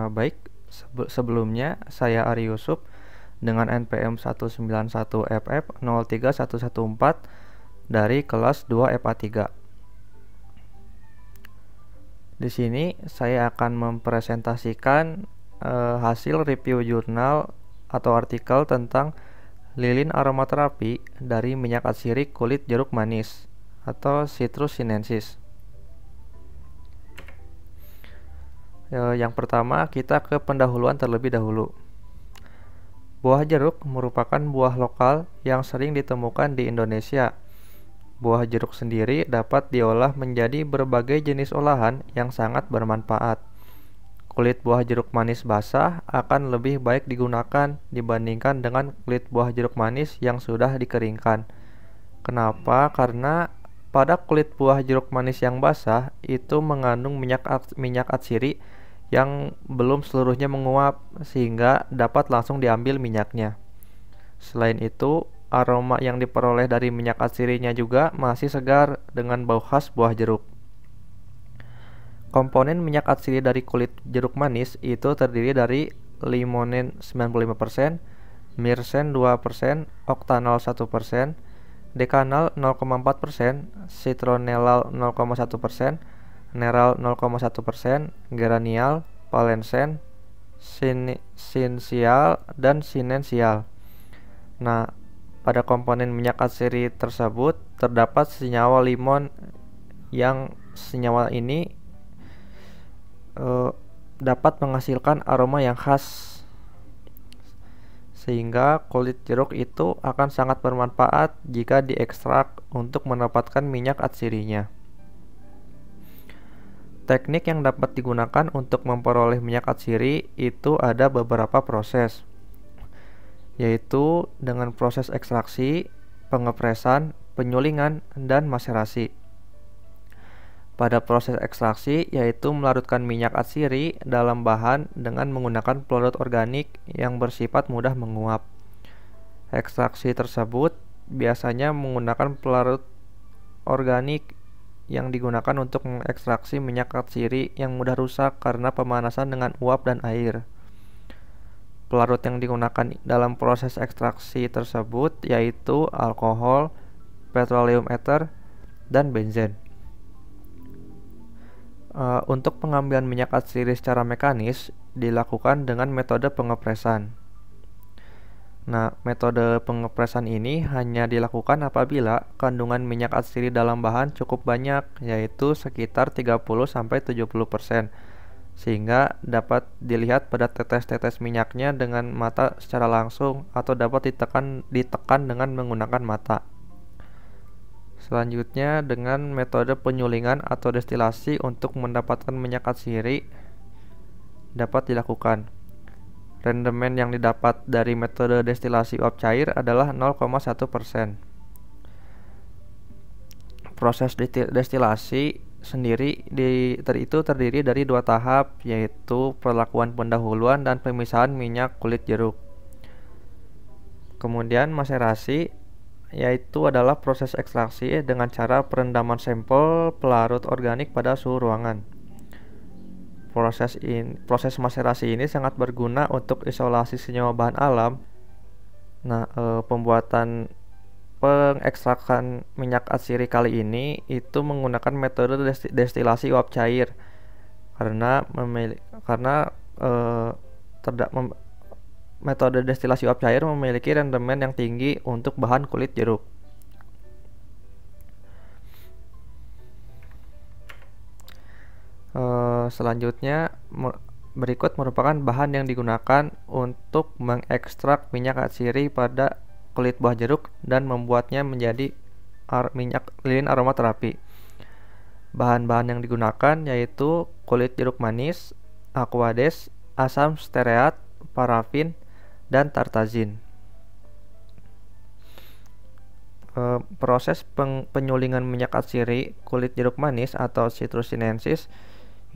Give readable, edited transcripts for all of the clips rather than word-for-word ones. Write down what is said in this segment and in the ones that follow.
Baik, sebelumnya saya Ari Yusuf dengan NPM 191FF03114 dari kelas 2 FA 3. Di sini saya akan mempresentasikan hasil review jurnal atau artikel tentang lilin aromaterapi dari minyak atsiri kulit jeruk manis atau Citrus sinensis. Yang pertama, kita ke pendahuluan terlebih dahulu. Buah jeruk merupakan buah lokal yang sering ditemukan di Indonesia. Buah jeruk sendiri dapat diolah menjadi berbagai jenis olahan yang sangat bermanfaat. Kulit buah jeruk manis basah akan lebih baik digunakan dibandingkan dengan kulit buah jeruk manis yang sudah dikeringkan. Kenapa? Karena pada kulit buah jeruk manis yang basah itu mengandung minyak atsiri yang belum seluruhnya menguap sehingga dapat langsung diambil minyaknya. Selain itu, aroma yang diperoleh dari minyak atsirinya juga masih segar dengan bau khas buah jeruk. Komponen minyak atsiri dari kulit jeruk manis itu terdiri dari limonen 95%, myrcen 2%, oktanol 1%, dekanal 0,4%, citronellal 0,1%, neral 0,1%, geranial, valensen, sinensial, dan sinensial. Nah, pada komponen minyak atsiri tersebut terdapat senyawa limon yang senyawa ini dapat menghasilkan aroma yang khas, sehingga kulit jeruk itu akan sangat bermanfaat jika diekstrak untuk mendapatkan minyak atsirinya. Teknik yang dapat digunakan untuk memperoleh minyak atsiri itu ada beberapa proses, yaitu dengan proses ekstraksi, pengepresan, penyulingan, dan maserasi. Pada proses ekstraksi, yaitu melarutkan minyak atsiri dalam bahan dengan menggunakan pelarut organik yang bersifat mudah menguap. Ekstraksi tersebut biasanya menggunakan pelarut organik yang digunakan untuk mengekstraksi minyak atsiri yang mudah rusak karena pemanasan dengan uap dan air. Pelarut yang digunakan dalam proses ekstraksi tersebut yaitu alkohol, petroleum ether, dan benzen. Untuk pengambilan minyak atsiri secara mekanis dilakukan dengan metode pengepresan. Nah, metode pengepresan ini hanya dilakukan apabila kandungan minyak atsiri dalam bahan cukup banyak, yaitu sekitar 30-70%, sehingga dapat dilihat pada tetes-tetes minyaknya dengan mata secara langsung atau dapat ditekan dengan menggunakan mata. Selanjutnya, dengan metode penyulingan atau destilasi untuk mendapatkan minyak atsiri dapat dilakukan. Rendemen yang didapat dari metode destilasi uap cair adalah 0,1%. Proses destilasi sendiri itu terdiri dari dua tahap, yaitu perlakuan pendahuluan dan pemisahan minyak kulit jeruk. Kemudian maserasi, yaitu adalah proses ekstraksi dengan cara perendaman sampel pelarut organik pada suhu ruangan. Proses maserasi ini sangat berguna untuk isolasi senyawa bahan alam. Nah, pembuatan pengekstrakan minyak atsiri kali ini itu menggunakan metode destilasi uap cair metode destilasi uap cair memiliki rendemen yang tinggi untuk bahan kulit jeruk. Selanjutnya berikut merupakan bahan yang digunakan untuk mengekstrak minyak atsiri pada kulit buah jeruk dan membuatnya menjadi minyak lilin aromaterapi. Bahan-bahan yang digunakan yaitu kulit jeruk manis, aquades, asam stearat, parafin, dan tartazin. Proses penyulingan minyak atsiri kulit jeruk manis atau Citrus sinensis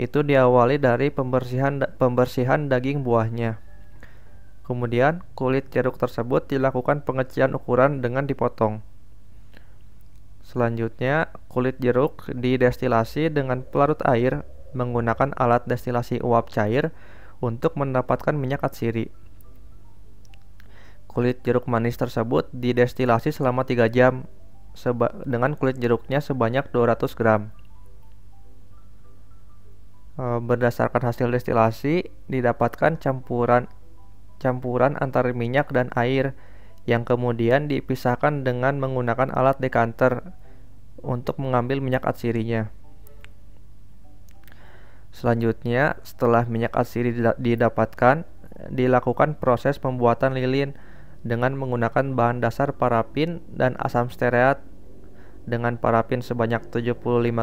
itu diawali dari pembersihan daging buahnya. Kemudian kulit jeruk tersebut dilakukan pengecilan ukuran dengan dipotong. Selanjutnya, kulit jeruk didestilasi dengan pelarut air menggunakan alat destilasi uap cair untuk mendapatkan minyak atsiri. Kulit jeruk manis tersebut didestilasi selama 3 jam dengan kulit jeruknya sebanyak 200 gram. Berdasarkan hasil destilasi, didapatkan campuran antara minyak dan air yang kemudian dipisahkan dengan menggunakan alat dekanter untuk mengambil minyak atsirinya. Selanjutnya, setelah minyak atsiri didapatkan, dilakukan proses pembuatan lilin dengan menggunakan bahan dasar parafin dan asam stearat dengan parafin sebanyak 75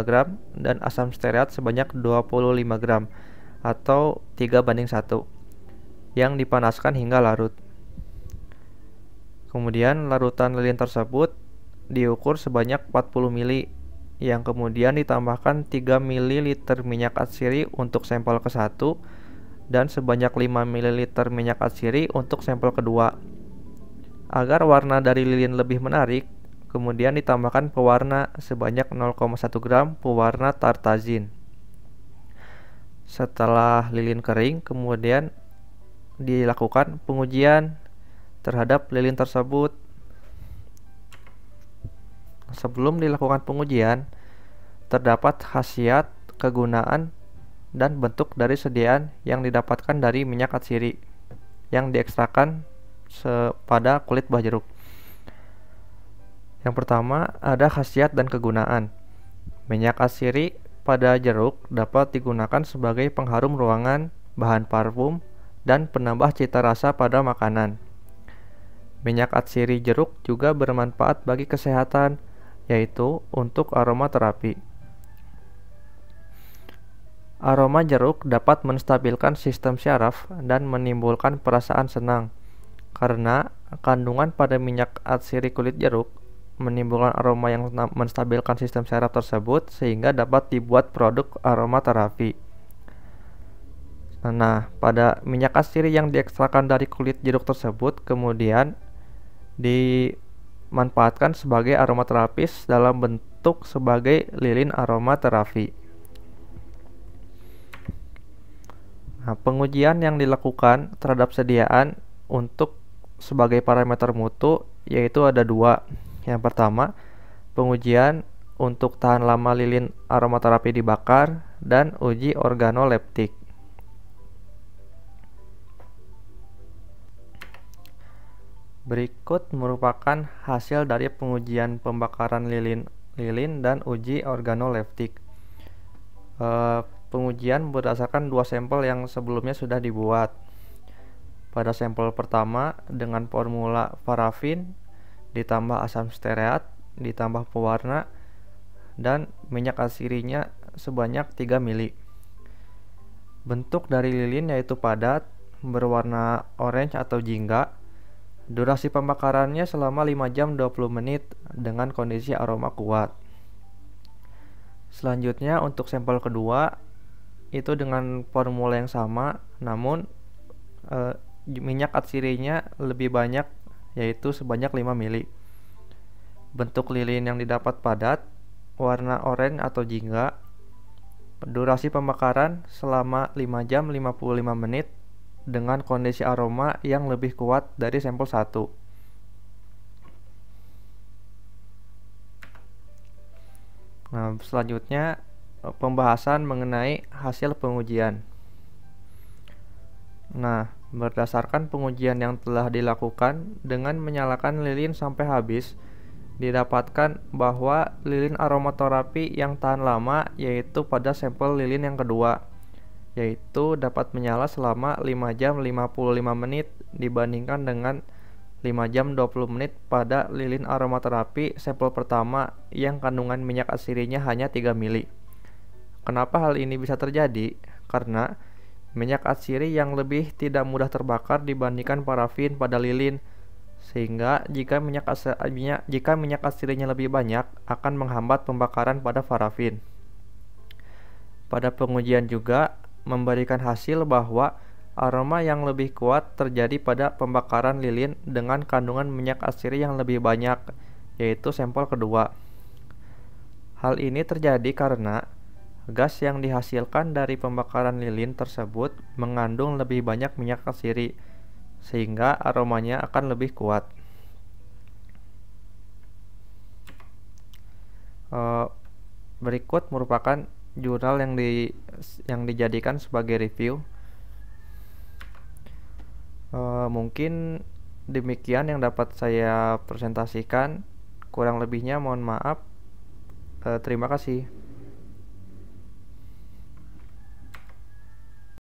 gram dan asam stearat sebanyak 25 gram atau 3:1 yang dipanaskan hingga larut. Kemudian larutan lilin tersebut diukur sebanyak 40 ml yang kemudian ditambahkan 3 ml minyak atsiri untuk sampel ke-1 dan sebanyak 5 ml minyak atsiri untuk sampel kedua. Agar warna dari lilin lebih menarik, kemudian ditambahkan pewarna sebanyak 0,1 gram pewarna tartazin. Setelah lilin kering, kemudian dilakukan pengujian terhadap lilin tersebut. Sebelum dilakukan pengujian, terdapat khasiat, kegunaan, dan bentuk dari sediaan yang didapatkan dari minyak atsiri yang diekstrakan pada kulit buah jeruk. Yang pertama, ada khasiat dan kegunaan. Minyak atsiri pada jeruk dapat digunakan sebagai pengharum ruangan, bahan parfum, dan penambah cita rasa pada makanan. Minyak atsiri jeruk juga bermanfaat bagi kesehatan, yaitu untuk aromaterapi. Aroma jeruk dapat menstabilkan sistem syaraf dan menimbulkan perasaan senang, karena kandungan pada minyak atsiri kulit jeruk menimbulkan aroma yang menstabilkan sistem syaraf tersebut sehingga dapat dibuat produk aromaterapi. Nah, pada minyak atsiri yang diekstrakan dari kulit jeruk tersebut kemudian dimanfaatkan sebagai aromaterapis dalam bentuk sebagai lilin aromaterapi. Nah, pengujian yang dilakukan terhadap sediaan untuk sebagai parameter mutu yaitu ada 2. Yang pertama, pengujian untuk tahan lama lilin aromaterapi dibakar dan uji organoleptik. Berikut merupakan hasil dari pengujian pembakaran lilin dan uji organoleptik. Pengujian berdasarkan 2 sampel yang sebelumnya sudah dibuat. Pada sampel pertama dengan formula parafin ditambah asam stearat ditambah pewarna dan minyak atsirinya sebanyak 3 ml. Bentuk dari lilin yaitu padat, berwarna orange atau jingga. Durasi pembakarannya selama 5 jam 20 menit dengan kondisi aroma kuat. Selanjutnya untuk sampel kedua itu dengan formula yang sama, namun minyak atsirinya lebih banyak yaitu sebanyak 5 ml. Bentuk lilin yang didapat padat, warna oranye atau jingga. Durasi pembakaran selama 5 jam 55 menit dengan kondisi aroma yang lebih kuat dari sampel 1. Nah, selanjutnya pembahasan mengenai hasil pengujian. Nah, berdasarkan pengujian yang telah dilakukan dengan menyalakan lilin sampai habis, didapatkan bahwa lilin aromaterapi yang tahan lama yaitu pada sampel lilin yang kedua, yaitu dapat menyala selama 5 jam 55 menit dibandingkan dengan 5 jam 20 menit pada lilin aromaterapi sampel pertama yang kandungan minyak atsirinya hanya 3 ml. Kenapa hal ini bisa terjadi? Karena minyak atsiri yang lebih tidak mudah terbakar dibandingkan parafin pada lilin, sehingga jika minyak atsirinya lebih banyak akan menghambat pembakaran pada parafin. Pada pengujian juga memberikan hasil bahwa aroma yang lebih kuat terjadi pada pembakaran lilin dengan kandungan minyak atsiri yang lebih banyak, yaitu sampel kedua. Hal ini terjadi karena gas yang dihasilkan dari pembakaran lilin tersebut mengandung lebih banyak minyak atsiri, sehingga aromanya akan lebih kuat. Berikut merupakan jurnal yang dijadikan sebagai review. Mungkin demikian yang dapat saya presentasikan. Kurang lebihnya mohon maaf. Terima kasih.